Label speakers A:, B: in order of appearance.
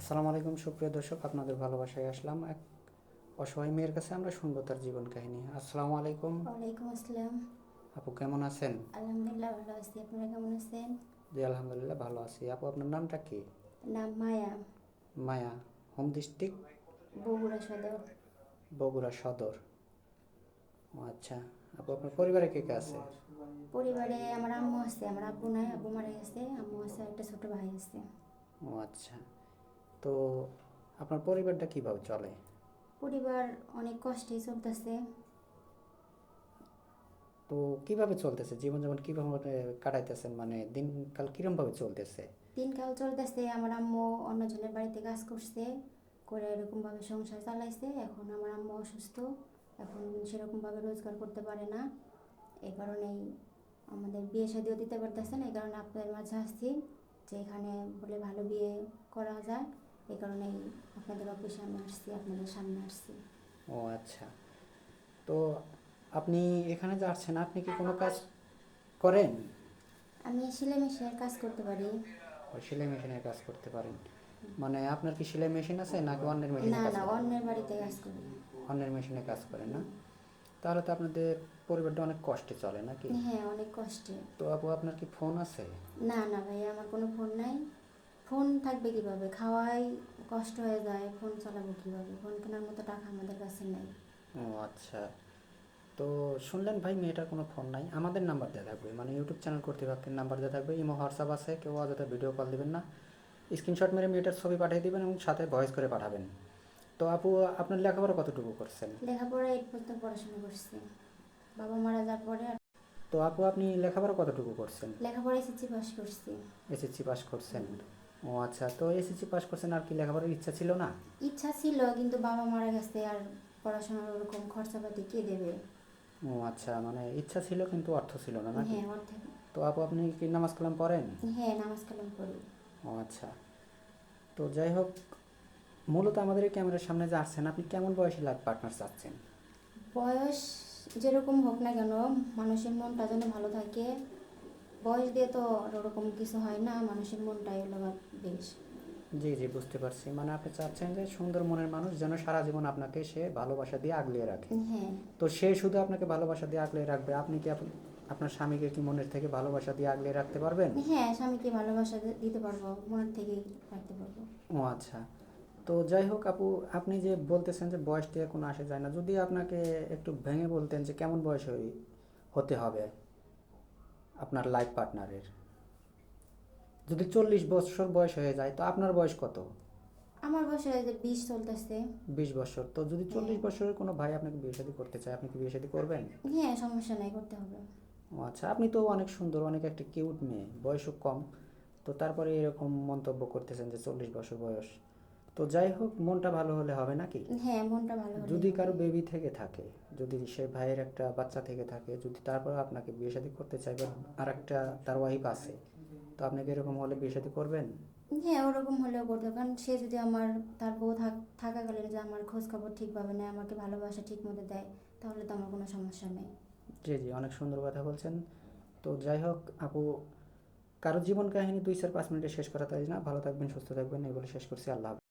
A: আসসালামু আলাইকুম সুপ্রিয় দর্শক, আপনাদের ভালোবাসায় আসলাম এক অসহায় মেয়ের কাছে। আমরা শুনবো তার জীবন কাহিনী। আসসালামু আলাইকুম।
B: ওয়ালাইকুম আসসালাম।
A: আপু কেমন আছেন?
B: আলহামদুলিল্লাহ ভালো আছি। আপনারা কেমন আছেন?
A: জি আলহামদুলিল্লাহ ভালো আছি। আপু আপনার নামটা কি?
B: নাম মায়া।
A: মায়া। Home district?
B: বগুড়া সদর।
A: বগুড়া সদর। ও আচ্ছা। আপু আপনার পরিবারে কে কে আছে?
B: পরিবারে আমার আম্মু আছে, আমার আব্বু নাই, আব্বু মারা গেছে। আম্মু আছে, একটা ছোট ভাই আছে।
A: ও আচ্ছা। তো আপনার পরিবারটা কিভাবে চলে?
B: পরিবার অনেক কষ্টেই চলতেছে।
A: তো কিভাবে চলতেছে জীবনযাপন, কিভাবে কাটাইতেছেন, মানে দিনকাল কিরম ভাবে চলতেছে?
B: দিনকাল চলতেছে, আমার আম্মু অন্যজনের বাড়িতে কাজ করছে, করে এরকমভাবে সংসার চালাইছে। এখন আমার আম্মু অসুস্থ, এখন সেরকমভাবে রোজগার করতে পারে না। এই কারণেই আমাদের বিয়ে শাদিও দিতে পারতেছে না। এই কারণে আপনাদের মাঝে আসছি যে এখানে বলে ভালো বিয়ে করা যায়। এই কারণেই আপনাদের অফিসে আমি আসছি, আপনাদের সামনে আসছি।
A: ও আচ্ছা। তো আপনি এখানে যে আসছেন, আপনি কি কোনো কাজ করেন?
B: আমি সেলাই মেশিনের কাজ করতে পারি।
A: ও সেলাই মেশিনের কাজ করতে পারেন? মানে আপনার কি সেলাই মেশিন আছে নাকি অন্যের মেশিনে
B: না
A: কাজ
B: না,
A: করেন?
B: অন্যের বাড়িতে কাজ করি।
A: অন্যের মেশিনে কাজ করেন না? তাহলে তো আপনাদের পরিবারটা অনেক কষ্টে চলে নাকি?
B: হ্যাঁ, অনেক কষ্টে।
A: তো আপু আপনার কি ফোন আছে?
B: না না ভাই, আমার কোনো ফোন নাই। ফোন থাকবে কিভাবে? খাওয়াই কষ্ট হয়ে যায়, ফোন চালাবো কিভাবে? ফোন কেনার মতো টাকা আমাদের কাছে নাই।
A: ও আচ্ছা। তো শুনলেন ভাই, মেয়েটার কোনো ফোন নাই। আমাদের নাম্বার দেওয়া থাকবে, মানে ইউটিউব চ্যানেল কর্তৃপক্ষের নাম্বার দেওয়া থাকবে। ইমো হোয়াটসঅ্যাপ আছে, কেউ অযথা ভিডিও কল দিবেন না। স্ক্রিনশট মেরে মেয়েটার ছবি পাঠিয়ে দিবেন এবং সাথে ভয়েস করে পাঠাবেন। তো আপু আপনার লেখাপড়া কতটুকু করছেন?
B: লেখাপড়া 8 পর্যন্ত পড়াশোনা করছি। বাবা মারা যাওয়ার পরে
A: তো আপু আপনি লেখাপড়া কতটুকু করছেন?
B: লেখাপড়া এসএসসি পাস করছি।
A: এসএসসি পাস করছেন? ও আচ্ছা। তো এসএসসি পাস করছেন, আর কি লেখাপড়ার ইচ্ছা ছিল না?
B: ইচ্ছা ছিল, কিন্তু বাবা মারা গেছে, আর পড়াশোনার ওরকম খরচাপাতি কে দেবে?
A: ও আচ্ছা, মানে ইচ্ছা ছিল কিন্তু অর্থ ছিল না নাকি?
B: হ্যাঁ, অর্থে।
A: তো আপু আপনি কি নামাজ কালাম পড়েন?
B: হ্যাঁ, নামাজ কালাম পড়ি।
A: ও আচ্ছা। তো যাই হোক, মূলত আমাদের এই ক্যামেরার সামনে যে আসছেন, আপনি কেমন বয়সী লাইফ পার্টনার চাচ্ছেন?
B: বয়স যেরকম হোক না কেন, মানুষের মনটা যেন ভালো থাকে। বয়স দিয়ে তো আর ওরকম কিছু হয় না, মানুষের মনটাই হলো বেশ।
A: জি জি, বুঝতে পারছি। মানে আপনি চাচ্ছেন যে সুন্দর মনের মানুষ যেন সারা জীবন আপনাকে সে ভালোবাসা দিয়ে আগলিয়ে রাখে।
B: হ্যাঁ।
A: তো সে শুধু আপনাকে ভালোবাসা দিয়ে আগলিয়ে রাখবে, আপনি কি আপনার স্বামীকে কি মনের থেকে ভালোবাসা দিয়ে আগলিয়ে রাখতে পারবেন?
B: হ্যাঁ, স্বামীকে ভালোবাসা দিতে পারবো, মনের থেকেই রাখতে পারবো।
A: ও আচ্ছা। তো যাই হোক আপু, আপনি যে বলতেছেন যে বয়স দিয়ে কোনো আসে যায় না, যদি আপনাকে একটু ভেঙে বলতেন যে কেমন বয়স হতে হবে আপনার লাইফ পার্টনারের? যদি 40 বছর বয়স হয়ে যায়, তো আপনার বয়স কত?
B: আমার বয়স এই যে 20 চলতেছে।
A: 20 বছর। তো যদি
B: হ্যাঁ।
A: 40 বছরের কোনো ভাই আপনাকে বিয়ে শাদী করতে চায়, আপনি কি বিয়ে শাদী করবেন?
B: হ্যাঁ, সমস্যা নাই, করতে হবে।
A: ও আচ্ছা। আপনি তো অনেক সুন্দর, অনেক একটা কিউট মেয়ে, বয়সও কম। তো তারপরে এরকম মন্তব্য করতেছেন যে 40 বছর বয়স। তো যাই হোক, মনটা ভালো হলে হবে নাকি?
B: হ্যাঁ, মনটা ভালো হলেই
A: যদি
B: হবে।
A: কারো বেবি থেকে থাকে, যদি সে ভাইয়ের একটা বাচ্চা থেকে থাকে, যদি তারপর আপনাকে বিয়ে শাদী করতে চায় বা আর একটা তার ওয়াইফ আছে, তো আপনাকে এরকম হলে বিয়ে শাদী করবেন?
B: হ্যাঁ, ওরকম হলেও করতে হবে। কারণ সে যদি তার বউ থাকাকালীন যে আমার খোঁজ খবর ঠিকভাবে নেয়, আমাকে ভালোবাসা ঠিক মতো দেয়, তাহলে তো আমার কোনো সমস্যা নেই।
A: জি জি, অনেক সুন্দর কথা বলছেন। তো যাই হোক আপু, কারো জীবন কাহিনী 2-4-5 মিনিটে শেষ করা তাই না। ভালো থাকবেন, সুস্থ থাকবেন, এই বলে শেষ করছি। আল্লাহ হাফেজ।